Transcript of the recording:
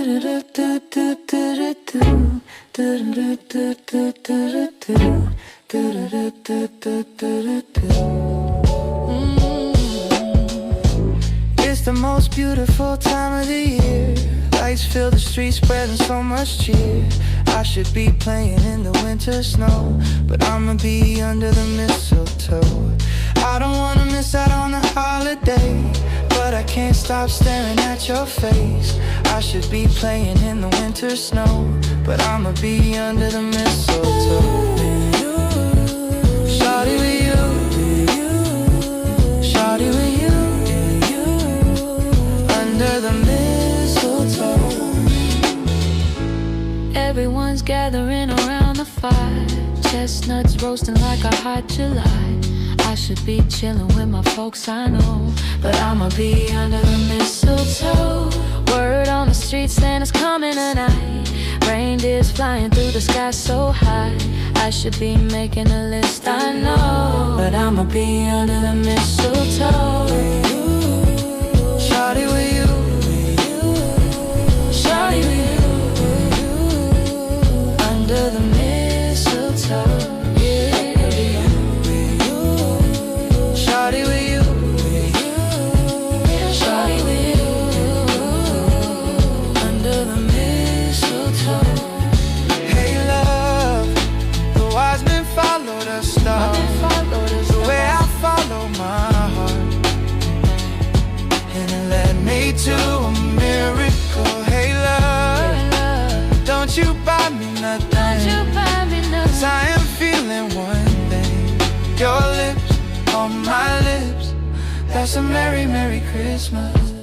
It's the most beautiful time of the year. Lights fill the streets, spreading so much cheer. I should be playing in the winter snow, but I'ma be under the mistletoe. I don't wanna miss out on the holiday, but I can't stop staring at your face. I should be playing in the winter snow, but I'ma be under the mistletoe. Shawty with you, shawty with you, under the mistletoe. Everyone's gathering around the fire, chestnuts roasting like a hot July. I should be chilling with my folks, I know, but I'ma be under the mistletoe. Word on the street, Santa's coming tonight. Reindeers flying through the sky so high. I should be making a list, I know, but I'ma be under the mistletoe. Shawty with you, Shawty with you, under the mistletoe. shawty with you, Shawty with you, under the mistletoe. hey love, the wise men followed a star, the way I follow my heart, and it led me to a miracle. Hey love, don't you buy me nothing, 'cause I am feeling one thing, your lips on my lips. That's a merry, merry Christmas.